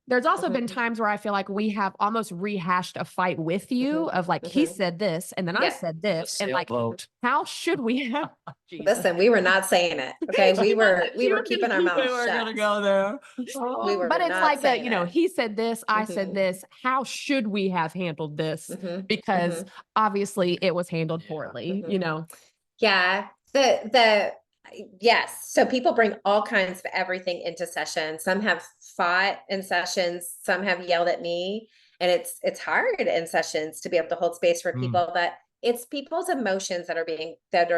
there's also been times where I feel like we have almost rehashed a fight with you of like, he said this, and then I said this, and like, how should we have? Listen, we were not saying it. Okay. We were keeping our mouths shut. We were going to go there. But it's like that, you know, he said this, I said this. How should we have handled this? Because obviously it was handled poorly, you know? Yeah. Yes. So people bring all kinds of everything into session. Some have fought in sessions. Some have yelled at me, and it's hard in sessions to be able to hold space for people, but it's people's emotions that are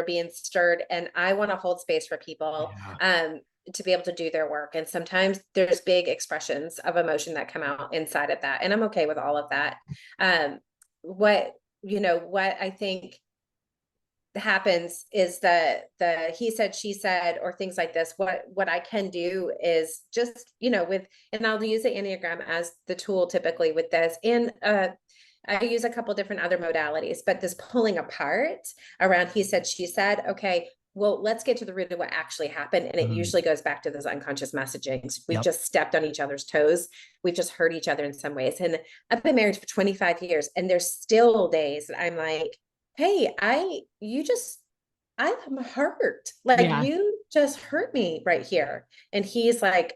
being stirred. And I want to hold space for people, to be able to do their work. And sometimes there's big expressions of emotion that come out inside of that. And I'm okay with all of that. What I think happens is the he said, she said, or things like this. What I can do is just, you know, and I'll use the Enneagram as the tool typically with this. And I use a couple different other modalities, but this pulling apart around he said, she said, okay, well, let's get to the root of what actually happened. And it usually goes back to those unconscious messagings. We've just stepped on each other's toes. We've just hurt each other in some ways. And I've been married for 25 years, and there's still days that I'm like, hey, I'm hurt. Like you just hurt me right here. And he's like,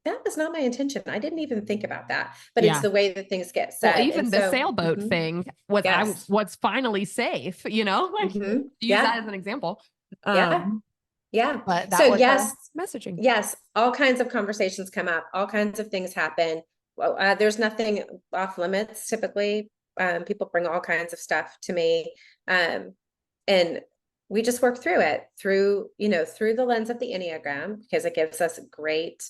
that was not my intention. I didn't even think about that, but it's the way that things get said. Well, even the sailboat thing was, I was finally safe, you know, like use that as an example. But so messaging. Yes. All kinds of conversations come up, all kinds of things happen. Well, there's nothing off limits. Typically, people bring all kinds of stuff to me. And we just work through it through the lens of the Enneagram, because it gives us great,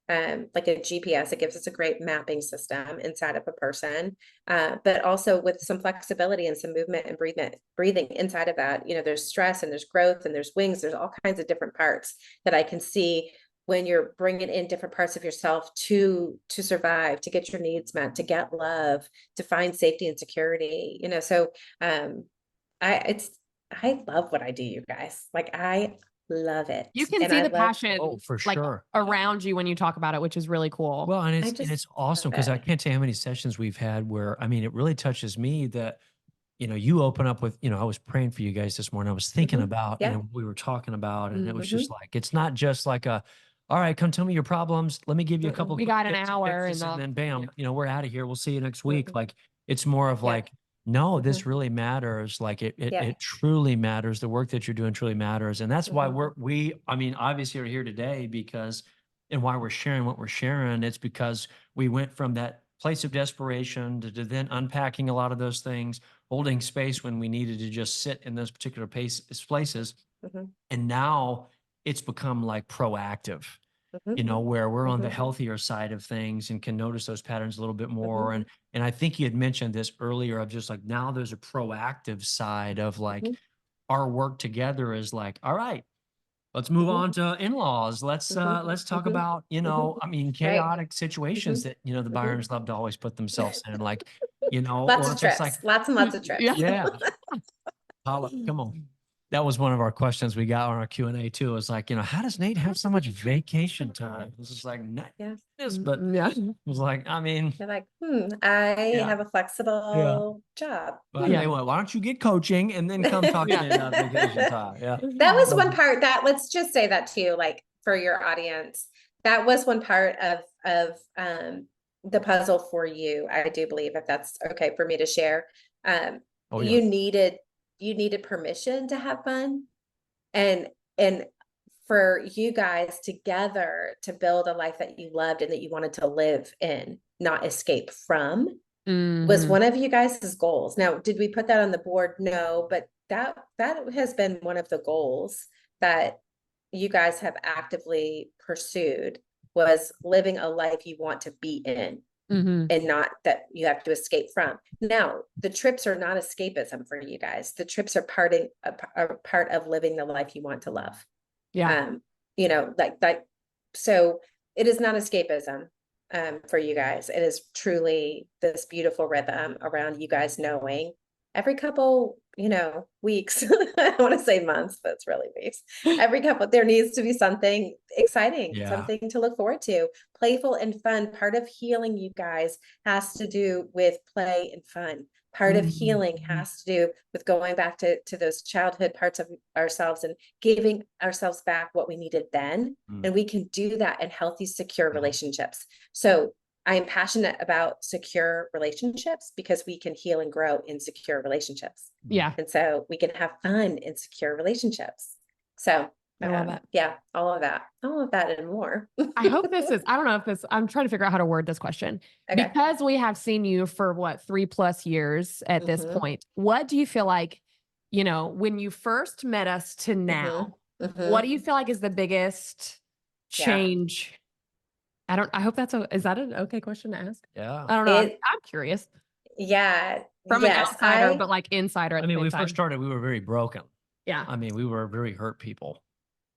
like a GPS, it gives us a great mapping system inside of a person, but also with some flexibility and some movement and breathing inside of that. You know, there's stress and there's growth and there's wings. There's all kinds of different parts that I can see when you're bringing in different parts of yourself to survive, to get your needs met, to get love, to find safety and security, you know? So, I love what I do, you guys. Like, I love it. You can see the passion for sure around you when you talk about it, which is really cool. Well, and it's awesome because I can't tell you how many sessions we've had where, I mean, it really touches me that, you know, you open up with, you know, I was praying for you guys this morning. I was thinking about, and we were talking about, and it was just like, it's not just like all right, come tell me your problems. Let me give you a couple We quick got an tips and hour fixes, and and all. then bam, Yeah. you know, we're out of here. We'll see you next week. Mhm. Like, it's more of Yeah. like, no, this Mhm. really matters. Like it Yeah. truly matters. The work that you're doing truly matters. And that's why Mhm. I mean, obviously are here today because, and why we're sharing what we're sharing. It's because we went from that place of desperation to then unpacking a lot of those things, holding space when we needed to just sit in those particular places. Mhm. And now it's become like proactive, Mhm. you know, where we're on the Mhm. healthier side of things and can notice those patterns a little bit more. Mhm. And I think you had mentioned this earlier of just like now there's a proactive side of like Mhm. our work together is like, all right, let's move Mhm. on to in-laws. Mhm. Let's talk Mhm. about, you Mhm. know, I mean, Right. chaotic situations Mhm. that, you know, the Mhm. buyers love to always put themselves in, like, you know, Lots or of just like, trips, lots and lots of Yeah. trips. yeah, Paula, come on. That was one of our questions we got on our Q&A too. It was like, you know, how does Nate have so much vacation time? This is like, Yeah. nice, but Yeah. it was like, I mean, You're like, I yeah, have a yeah. flexible job. But Yeah. anyway, why don't you get coaching and then come talk to Yeah. me about vacation time? Yeah. That was one Um, part that, let's just say that too, like for your audience, that was one part of the puzzle for you, I do believe, if that's okay for me to share. Um, oh yeah. you needed permission to have fun, and for you guys together to build a life that you loved and that you wanted to live in, not escape from, was Mhm. one of you guys' goals. Now, did we put that on the board? No, but that has been one of the goals that you guys have actively pursued, was living a life you want to be in Mhm. and not that you have to escape from. Now, the trips are not escapism for you guys. The trips are a part of living the life you want to love. Yeah. You know, like that. So it is not escapism for you guys. It is truly this beautiful rhythm around you guys knowing every couple, you know, weeks. I don't want to say months, but it's really weeks. Every couple, there needs to be something exciting, Yeah. something to look forward to, playful and fun. Part of healing, you guys, has to do with play and fun. Part of healing Mhm. has to do with going back to those childhood parts of ourselves and giving ourselves back what we needed then. Mm. And we can do that in healthy, secure Mhm. relationships. So I am passionate about secure relationships because we can heal and grow in secure relationships. Yeah. And so we can have fun in secure relationships. So I love it. yeah, all of that and more. I hope this is, I don't know if this, I'm trying to figure out how to word this question. Okay. Because we have seen you for what, 3+ years at this Mhm. point. What do you feel like, you know, when you first met us to now, Mhm. what do Mhm. you feel like is the biggest Yeah. change? I hope is that an okay question to ask? Yeah. I don't know. It, I'm curious yeah, from an yes, outsider, but like insider at I the mean, same we first time. started, we were very broken. Yeah. I mean, we were very hurt people.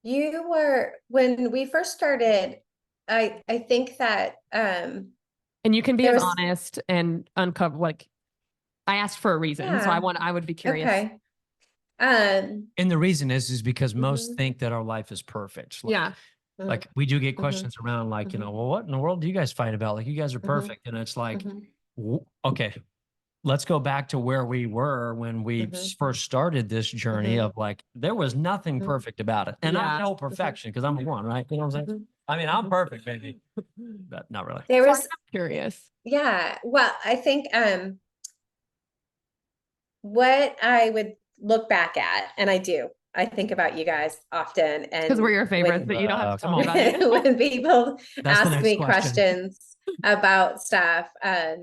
you were, when we first started, I think that, And you can be there as was, honest and uncover, like, I asked for a reason. So yeah, I would be curious. okay. Um, And the reason is because most mhm, think that our life is perfect. Yeah. mhm, Like we do get mhm, questions around like, you know, mhm, well, what in the world do you guys fight about? Like you guys are mhm, perfect. And it's like, mhm, okay, let's go back to where we were when we mhm, first started this journey mhm, of like, there was nothing mhm, perfect about it. And I Yeah. know perfection because I'm one, right? You know what I'm saying? mhm, I mean, I'm mhm. perfect, baby, but not really. There So I'm was, curious. yeah, well, I think, what I would look back at, and I think about you guys often, Because we're and your favorites, but you don't have to Come tell me on. about it. when people That's the ask next me question. questions about stuff, I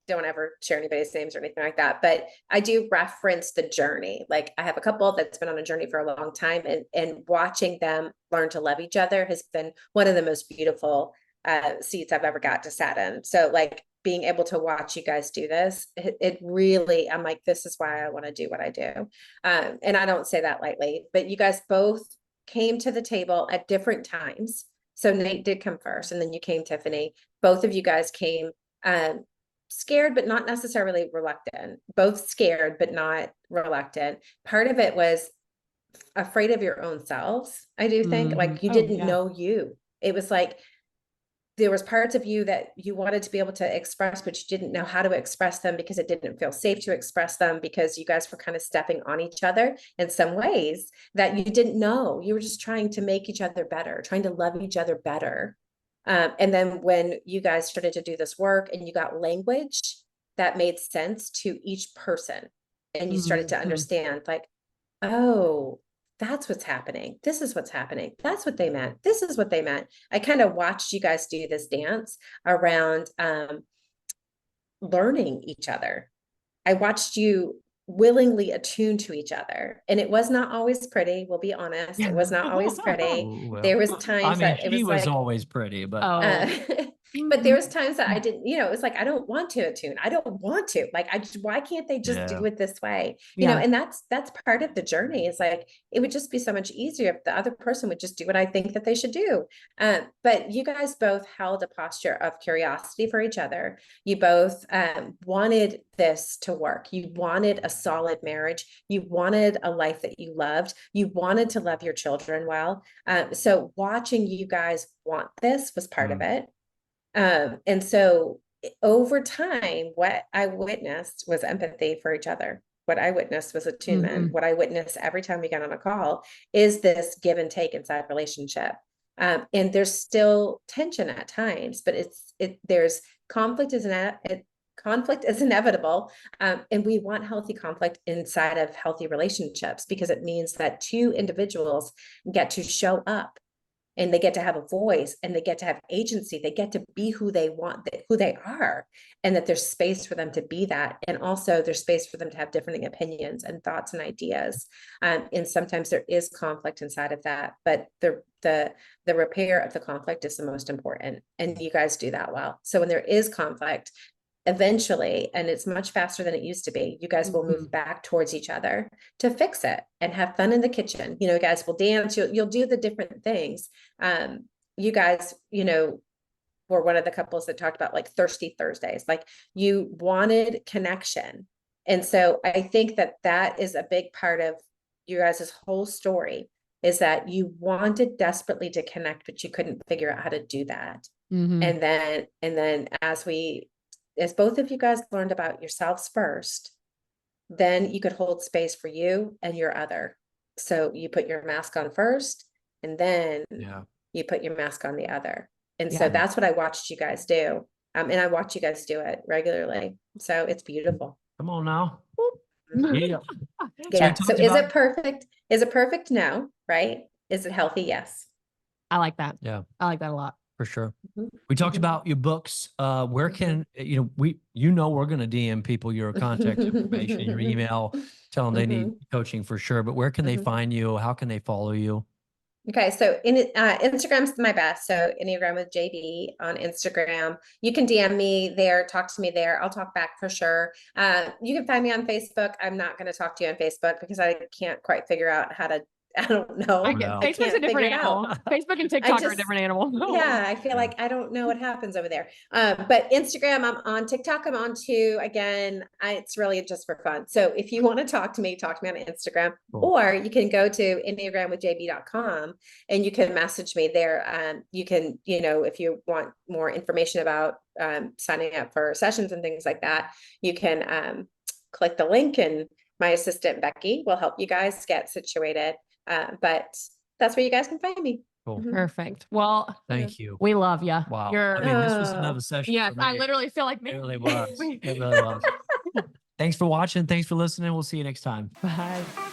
don't ever share anybody's names or anything like that, but I do reference the journey. Like I have a couple that's been on a journey for a long time, and watching them learn to love each other has been one of the most beautiful seats I've ever got to sat in. So like being able to watch you guys do this, it really, I'm like, this is why I want to do what I do. And I don't say that lightly, but you guys both came to the table at different times. So Nate did come first, and then you came, Tiffany. Both of you guys came scared, but not necessarily reluctant. Both scared, but not reluctant. Part of it was afraid of your own selves. I do think, like, you Oh, didn't yeah. know you. It was like there was parts of you that you wanted to be able to express, but you didn't know how to express them because it didn't feel safe to express them, because you guys were kind of stepping on each other in some ways that you didn't know. You were just trying to make each other better, trying to love each other better. And then when you guys started to do this work and you got language that made sense to each person, and you started to understand, like, oh, that's what's happening. This is what's happening. That's what they meant. This is what they meant. I kind of watched you guys do this dance around learning each other. I watched you willingly attune to each other, and it was not always pretty. We'll be honest. It was not always pretty. Well, There was I times mean, that it she was was like, always pretty, but but there was times that I didn't, it was like, I don't want to attune. I don't want to, like, why can't they just do it this way? And that's part of the journey. It's like, it would just be so much easier if the other person would just do what I think that they should do. But you guys both held a posture of curiosity for each other. You both wanted this to work. You wanted a solid marriage. You wanted a life that you loved. You wanted to love your children well. So watching you guys want this was part of it. And so over time, what I witnessed was empathy for each other. What I witnessed was attunement. What I witnessed every time we got on a call is this give and take inside relationship. And there's still tension at times, but there's conflict is inevitable. And we want healthy conflict inside of healthy relationships, because it means that two individuals get to show up, and they get to have a voice, and they get to have agency. They get to be who they want, who they are, and that there's space for them to be that. And also there's space for them to have different opinions and thoughts and ideas. And sometimes there is conflict inside of that, but the repair of the conflict is the most important. And you guys do that well. So when there is conflict, eventually, and it's much faster than it used to be, you guys will move back towards each other to fix it and have fun in the kitchen. You guys will dance, you'll do the different things. You guys, were one of the couples that talked about like thirsty Thursdays, like you wanted connection. And so I think that is a big part of you guys' whole story, is that you wanted desperately to connect, but you couldn't figure out how to do that. And then as both of you guys learned about yourselves first, then you could hold space for you and your other. So you put your mask on first, and then you put your mask on the other. And so that's what I watched you guys do. And I watch you guys do it regularly. So it's beautiful. Come on now. Yeah. So is it perfect? Is it perfect? No. Right? Is it healthy? Yes. I like that. Yeah. I like that a lot. For sure. We talked about your books. Where can, we're going to DM people your contact information, your email, tell them they need coaching for sure. But where can they find you? How can they follow you? Okay. So Instagram's my best. So Enneagram with JB on Instagram. You can DM me there, talk to me there. I'll talk back for sure. You can find me on Facebook. I'm not going to talk to you on Facebook because I can't quite figure out how to, I don't know. Facebook's a different animal. Facebook and TikTok are a different animal. Yeah, I feel like I don't know what happens over there. But Instagram, I'm on. TikTok, I'm on too. Again, it's really just for fun. So if you want to talk to me on Instagram, or you can go to enneagramwithjb.com and you can message me there. You can, if you want more information about signing up for sessions and things like that, you can click the link, and my assistant Becky will help you guys get situated. But that's where you guys can find me. Cool. Perfect. Well, thank you. We love you. Wow. This was another session. Yes, I literally feel like it really was. It really was. Thanks for watching. Thanks for listening. We'll see you next time. Bye.